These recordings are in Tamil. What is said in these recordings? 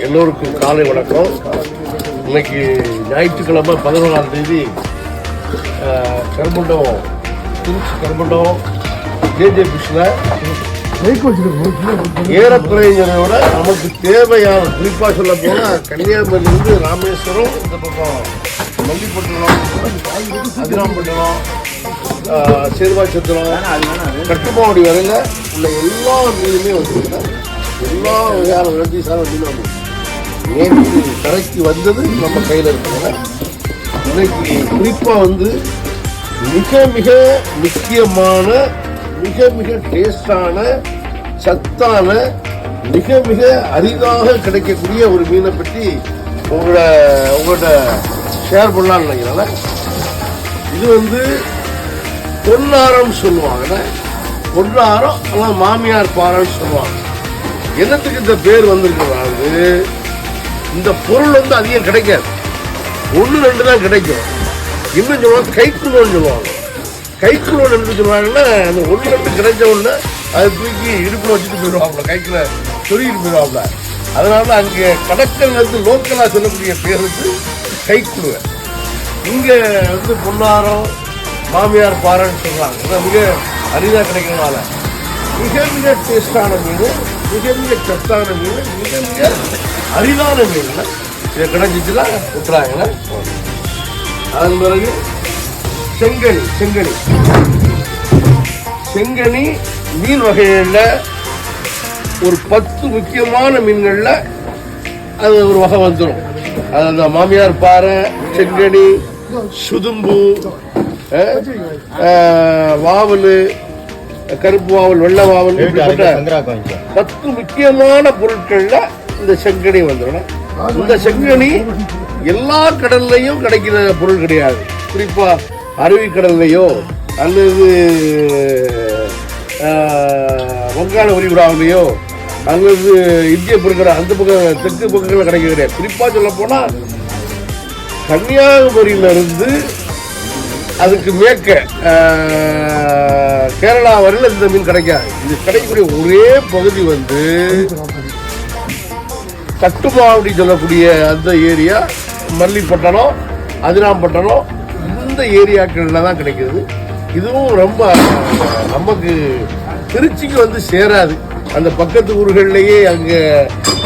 எல்லோருக்கும் காலை வணக்கம். இன்னைக்கு ஞாயிற்றுக்கிழமை 11ஆம் தேதி கருமண்டபம் திருச்சி கருமண்டபம் ஜே ஏறக்குறையோட நமக்கு தேவையான குறிப்பாக சொல்ல போனால் கன்னியாகுமரியிலிருந்து ராமேஸ்வரம், இந்த பக்கம் மல்லிப்பட்டினம், அதிராம்பட்டினம், சேர்வாச்சத்திரம், கட்டுமாவடி வரையில் உள்ள எல்லா மீனுமே வந்துருக்குன்னா எல்லா வகையான விளைச்சி சார் மீனும் நேற்று கரைக்கு வந்தது நம்ம கையில் இருக்கிறத. இன்னைக்கு குறிப்பாக மிக மிக முக்கியமான, மிக மிக டேஸ்டான, சத்தான, மிக மிக அரிதாக கிடைக்கக்கூடிய ஒரு மீனை பற்றி உங்கள்கிட்ட ஷேர் பண்ணலான்னு நினைக்கிறேன். இது பொன்னாரம் சொல்லுவாங்க. பொன்னாரம் ஆனால் மாமியார் பாறைன்னு சொல்லுவாங்க. என்னத்துக்கு இந்த பேர் வந்திருக்கிறது? இந்த பொருள் அதிகம் கிடைக்காது, 1-2 தான் கிடைக்கும். இன்னும் சொல்லுவாங்க கைக்குள்ளோன்னு சொல்லுவாங்க. கைக்குள்ளோன்னு என்ன சொல்லுவாங்கன்னா, அந்த 1-2 கிடைச்ச உடனே அதை தூக்கி இடுப்பில் வச்சுட்டு போயிடுவாங்க, கைக்குள்ள சொருகிட்டு போயிடுவாங்க. அதனால அங்கே கடற்கரை லோக்கலாக சொல்லக்கூடிய பேர் கைக்குழுவை. இங்கே பொன்னாரம் மாமியார் பாறைன்னு சொல்கிறாங்க. மிக அரிதாக கிடைக்கிறதுனால மிக மிக டேஸ்டான மீன், மிக மிக சத்தான மீன், மிக மிக அரிதான மீன் இதை கிடைச்சிச்சுன்னா விட்டுறாங்க. அதன் பிறகு செங்கனி மீன் வகைகளில் ஒரு 10 முக்கியமான மீன்களில் அது ஒரு வகை வந்துடும். அது அந்த மாமியார் பாறை, செங்கனி, சுதும்பு, வாவல், கருப்பு வாவல், வெள்ளை வாவல், 10 முக்கியமான பொருட்களில் இந்த செங்கனி வந்துடும். இந்த செங்கனி எல்லா கடல்லையும் கிடைக்கிற பொருள் கிடையாது. குறிப்பா அருவிக்கடல்லையோ அல்லது வங்காள விரிகுடாவிலையோ அல்லது இந்திய பெருங்கடல் அந்த பக்கம் தெற்கு பக்கங்களில் கிடைக்க கிடையாது. குறிப்பாக சொல்ல போனால் கன்னியாகுமரியிலிருந்து அதுக்கு மேற்க கேரளா வரையில் இந்த மீன் கிடைக்காது. இது கிடைக்கக்கூடிய ஒரே பகுதி கட்டுமாவடி சொல்லக்கூடிய அந்த ஏரியா, மல்லிப்பட்டினம், அதிராம்பட்டினம், இந்த ஏரியாக்களில் தான் கிடைக்கிறது. இதுவும் ரொம்ப நமக்கு திருச்சிக்கு சேராது. அந்த பக்கத்து ஊர்களிலேயே அங்கே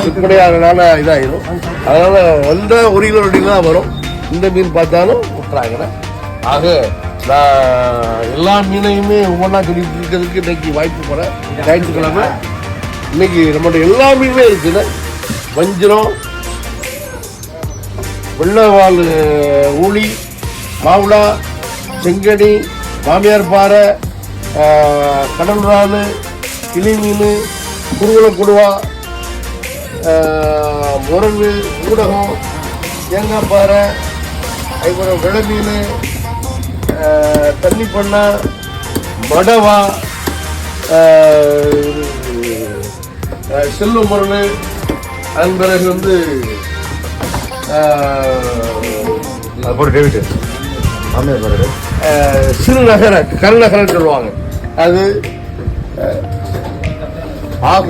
விற்பனையாகிறதுனால இதாகிடும். அதனால் வந்தால் 1 கிலோ 2 கிலோ தான் வரும். இந்த மீன் பார்த்தாலும் விட்டுறாங்க. ஆக நான் எல்லா மீனையுமே ஒவ்வொன்றா சொல்லிட்டு இருக்கிறதுக்கு இன்னைக்கு வாய்ப்பு போகிறேன். ஞாயிற்றுக்கிழமை இன்னைக்கு நம்மகிட்ட எல்லா மீனுமே இருக்குது. வஞ்சிரம், வெள்ளவால் ஊளி, மாவுளா, செங்கனி, மாமியார் பாறை, கடல் இறால், கிளி மீன், குறுகுளம் கொடுவா, முரங்கு, ஊடகம், தேங்காய் பாறை, அதுக்கப்புறம் வெளை மீன், தண்ணி பண்ணை, மடவா, செல்வ முரல், அதன் பிறகு சிறுநகர கருநகரன்னு சொல்லுவாங்க. அது ஆக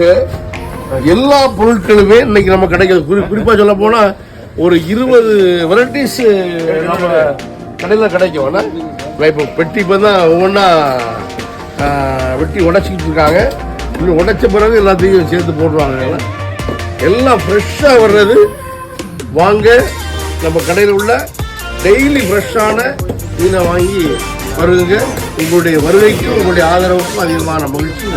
எல்லா பொருட்களுமே இன்னைக்கு நம்ம கிடைக்கிறது. குறிப்பாக சொல்ல போனா ஒரு 20 வெரைட்டிஸ் நம்ம கடையில் கிடைக்கும். இப்போ பெட்டி தான் ஒவ்வொன்றா வெட்டி உடைச்சிக்கிட்டு இருக்காங்க. இன்னும் உடைச்ச பிறகு எல்லாத்தையும் சேர்த்து போடுவாங்க. எல்லாம் ஃப்ரெஷ்ஷாக வர்றது. வாங்க, நம்ம கடையில் உள்ள டெய்லி ஃப்ரெஷ்ஷான மீனை வாங்கி வருங்க. உங்களுடைய வருகைக்கும் உங்களுடைய ஆதரவுக்கும் அதிகமான மகிழ்ச்சி.